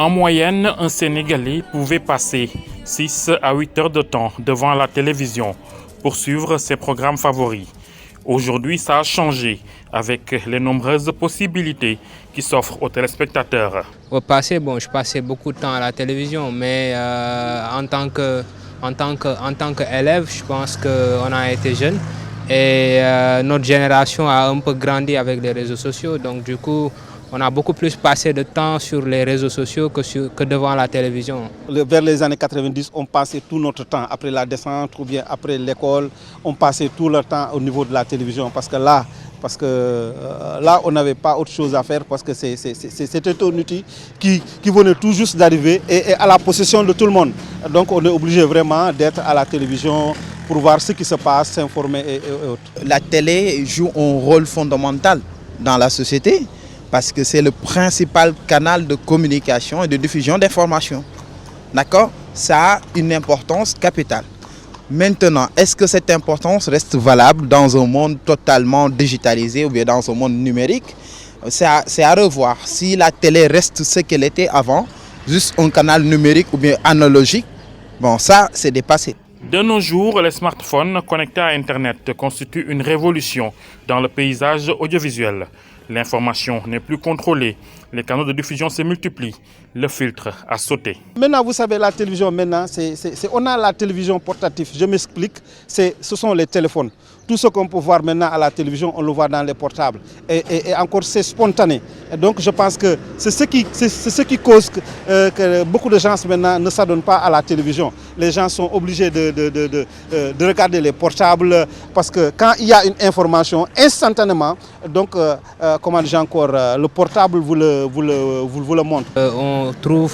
En moyenne, un Sénégalais pouvait passer 6 à 8 heures de temps devant la télévision pour suivre ses programmes favoris. Aujourd'hui, ça a changé avec les nombreuses possibilités qui s'offrent aux téléspectateurs. Au passé, je passais beaucoup de temps à la télévision, mais en tant qu'élève, je pense qu'on a été jeune et notre génération a un peu grandi avec les réseaux sociaux. Donc du coup, on a beaucoup plus passé de temps sur les réseaux sociaux que devant la télévision. Vers les années 90, on passait tout notre temps, après la descente ou bien après l'école, on passait tout le temps au niveau de la télévision parce que là, on n'avait pas autre chose à faire parce que c'était un outil qui venait tout juste d'arriver et à la possession de tout le monde. Donc on est obligé vraiment d'être à la télévision pour voir ce qui se passe, s'informer et autres. La télé joue un rôle fondamental dans la société parce que c'est le principal canal de communication et de diffusion d'informations. D'accord? Ça a une importance capitale. Maintenant, est-ce que cette importance reste valable dans un monde totalement digitalisé ou bien dans un monde numérique? C'est à revoir. Si la télé reste ce qu'elle était avant, juste un canal numérique ou bien analogique, ça c'est dépassé. De nos jours, les smartphones connectés à Internet constituent une révolution dans le paysage audiovisuel. L'information n'est plus contrôlée, les canaux de diffusion se multiplient, le filtre a sauté. Maintenant, vous savez, la télévision, on a la télévision portative, je m'explique, ce sont les téléphones. Tout ce qu'on peut voir maintenant à la télévision, on le voit dans les portables. Et encore, c'est spontané. Et donc, je pense que c'est ce qui cause que beaucoup de gens maintenant ne s'adonnent pas à la télévision. Les gens sont obligés de regarder les portables parce que quand il y a une information, instantanément, donc, le portable vous le montre. On trouve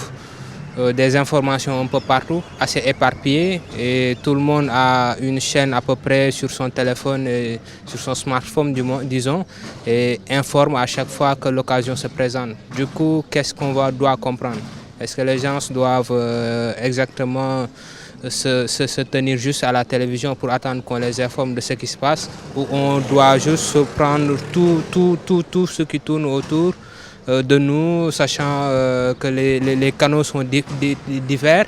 des informations un peu partout, assez éparpillées, et tout le monde a une chaîne à peu près sur son téléphone et sur son smartphone, disons, et informe à chaque fois que l'occasion se présente. Du coup, qu'est-ce qu'on doit comprendre? Est-ce que les gens doivent exactement se tenir juste à la télévision pour attendre qu'on les informe de ce qui se passe, ou on doit juste prendre tout ce qui tourne autour de nous, sachant que les canaux sont divers.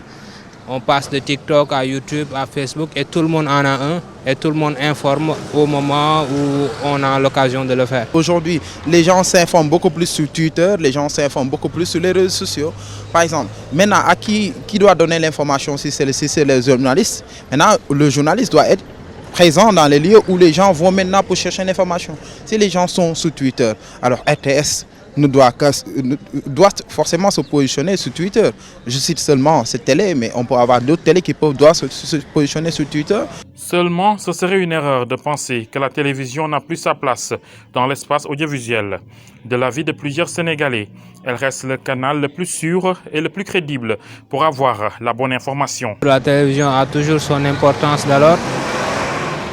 On passe de TikTok à YouTube, à Facebook, et tout le monde en a un, et tout le monde informe au moment où on a l'occasion de le faire. Aujourd'hui, les gens s'informent beaucoup plus sur Twitter, les gens s'informent beaucoup plus sur les réseaux sociaux. Par exemple, maintenant, à qui doit donner l'information si c'est les journalistes? Maintenant, le journaliste doit être présent dans les lieux où les gens vont maintenant pour chercher l'information. Si les gens sont sur Twitter, alors RTS doit forcément se positionner sur Twitter. Je cite seulement cette télé, mais on peut avoir d'autres télés qui doivent se positionner sur Twitter. Seulement, ce serait une erreur de penser que la télévision n'a plus sa place dans l'espace audiovisuel. De l'avis de plusieurs Sénégalais, elle reste le canal le plus sûr et le plus crédible pour avoir la bonne information. La télévision a toujours son importance d'alors,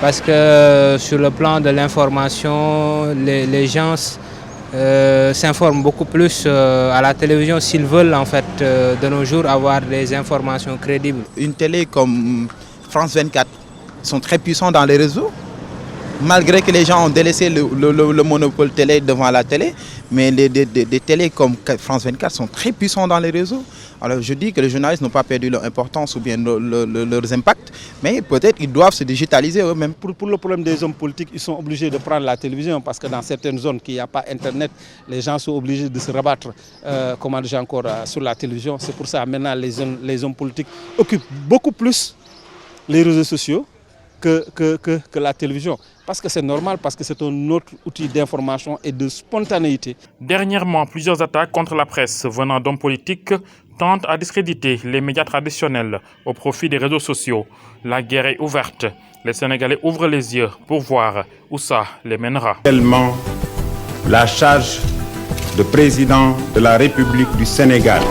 parce que sur le plan de l'information, les gens s'informent beaucoup plus à la télévision s'ils veulent en fait de nos jours avoir des informations crédibles. Une télé comme France 24 sont très puissants dans les réseaux, malgré que les gens ont délaissé le monopole télé devant la télé, mais des télés comme France 24 sont très puissants dans les réseaux. Alors je dis que les journalistes n'ont pas perdu leur importance ou bien leurs impacts, mais peut-être ils doivent se digitaliser eux-mêmes. Pour le problème des hommes politiques, ils sont obligés de prendre la télévision parce que dans certaines zones qui n'y a pas Internet, les gens sont obligés de se rabattre sur la télévision. C'est pour ça que maintenant les hommes politiques occupent beaucoup plus les réseaux sociaux que la télévision. Parce que c'est normal, parce que c'est un autre outil d'information et de spontanéité. Dernièrement, plusieurs attaques contre la presse venant d'hommes politiques tentent à discréditer les médias traditionnels au profit des réseaux sociaux. La guerre est ouverte. Les Sénégalais ouvrent les yeux pour voir où ça les mènera. Tellement la charge de président de la République du Sénégal.